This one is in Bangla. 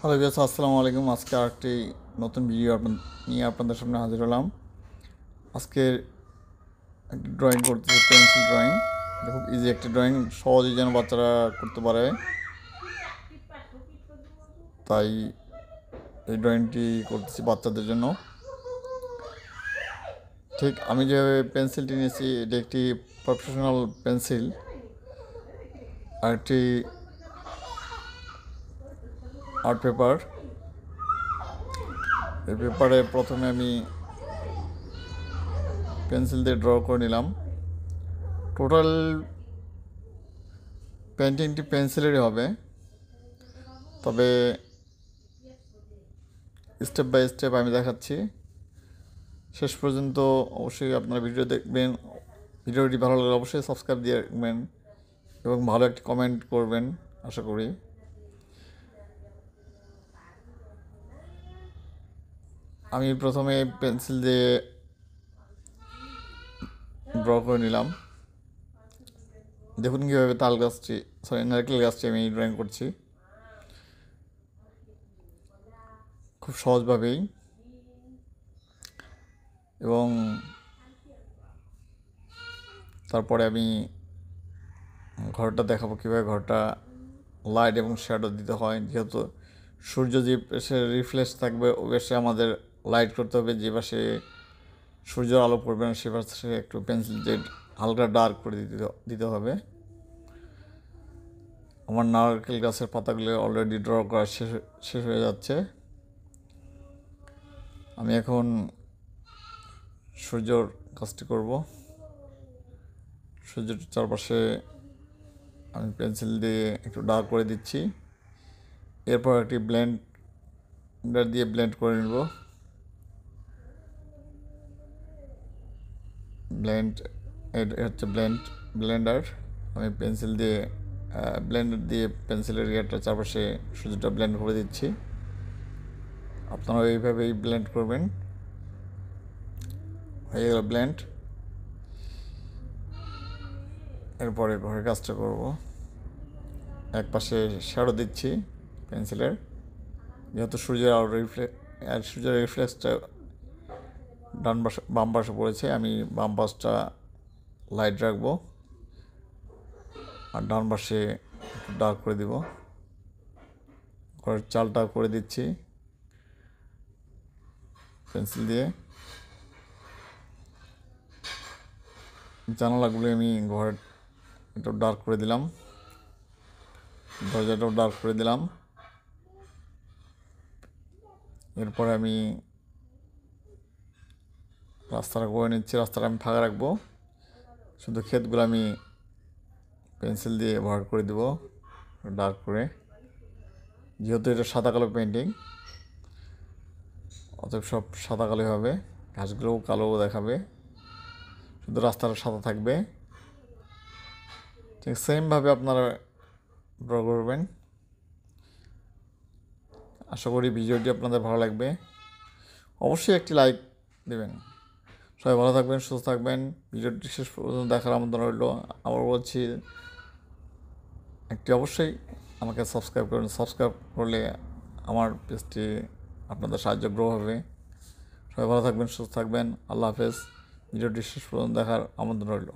হ্যালো ভিউয়ার্স, আসসালামু আলাইকুম। আজকে আরেকটি নতুন ভিডিও নিয়ে আপনাদের সামনে হাজির হলাম। আজকে একটি ড্রয়িং করতেছি, পেন্সিল ড্রয়িং। এটা খুব ইজি একটি ড্রয়িং, সহজেই যেন বাচ্চারা করতে পারে, তাই এই ড্রয়িংটি করতেছি বাচ্চাদের জন্য। ঠিক আমি যে পেন্সিলটি নিয়েছি, এটি একটি প্রফেশনাল পেন্সিল। আর একটি আর্ট পেপার। এই পেপারে প্রথমে আমি পেন্সিল দিয়ে ড্র করে নিলাম। টোটাল পেন্টিংটি পেন্সিলেরই হবে, তবে স্টেপ বাই স্টেপ আমি দেখাচ্ছি। শেষ পর্যন্ত অবশ্যই আপনারা ভিডিও দেখবেন। ভিডিওটি ভালো লাগলে অবশ্যই সাবস্ক্রাইব দিয়ে রাখবেন এবং ভালো একটি কমেন্ট করবেন আশা করি। আমি প্রথমে পেন্সিল দিয়ে ড্র করে নিলাম। দেখুন কীভাবে নারকেল গাছটি আমি ড্রয়িং করছি খুব সহজভাবেই। এবং তারপরে আমি ঘরটা দেখাবো কীভাবে ঘরটা লাইট এবং শ্যাডো দিতে হয়। যেহেতু সূর্য যে পাশে রিফ্লেক্স থাকবে ওই পাশে আমাদের লাইট করতে হবে, যে পাশে সূর্যের আলো পড়বে না সে পাশে একটু পেন্সিল দিয়ে হালকা ডার্ক করে দিতে হবে। আমার নারকেল গাছের পাতাগুলো অলরেডি ড্র করা শেষ হয়ে যাচ্ছে। আমি এখন সূর্যর কাজটি করব। সূর্যের চারপাশে আমি পেন্সিল দিয়ে একটু ডার্ক করে দিচ্ছি। এরপর একটি ব্লেন্ডার দিয়ে ব্লেন্ড করে নেব। ব্লেন্ডার। আমি পেন্সিল দিয়ে ব্লেন্ডার দিয়ে পেন্সিলের ইয়ারটা চারপাশে সূর্যটা ব্লেন্ড করে দিচ্ছি। আপনারা এইভাবেই ব্লেন্ড করবেন। হয়ে গেল ব্লেন্ড। এরপরে ঘরের কাজটা করব। এক পাশে শ্যাডো দিচ্ছি পেন্সিলের, যেহেতু সূর্যের রিফ্লেক্সটা বাম পাশে পড়েছে, আমি বাম পাশটা লাইট রাখবো আর ডান পাশে একটু ডার্ক করে দিব। ঘরের চালটা করে দিচ্ছি পেন্সিল দিয়ে। জানালাগুলো আমি ঘরের একটু ডার্ক করে দিলাম, দরজাটাও ডার্ক করে দিলাম। এরপরে আমি রাস্তাটা করে নিচ্ছি। রাস্তাটা আমি ফাঁকা রাখবো, শুধু ক্ষেতগুলো আমি পেন্সিল দিয়ে ভরাট করে দেব ডার্ক করে। যেহেতু এটা সাদা কালো পেন্টিং, অতএব সব সাদা কালোই হবে। ঘাসগুলোও কালো দেখাবে, শুধু রাস্তাটা সাদা থাকবে। ঠিক সেমভাবে আপনারা ড্র করবেন। আশা করি ভিডিওটি আপনাদের ভালো লাগবে। অবশ্যই একটি লাইক দেবেন। সবাই ভালো থাকবেন, সুস্থ থাকবেন। ভিডিওটি শেষ পর্যন্ত দেখার আমন্ত্রণ রইল। আবার বলছি, একটি অবশ্যই আমাকে সাবস্ক্রাইব করুন। সাবস্ক্রাইব করলে আমার পেজটি আপনাদের সাহায্য গ্রো হবে। সবাই ভালো থাকবেন, সুস্থ থাকবেন। আল্লাহ হাফেজ। ভিডিওটি শেষ পর্যন্ত দেখার আমন্ত্রণ রইল।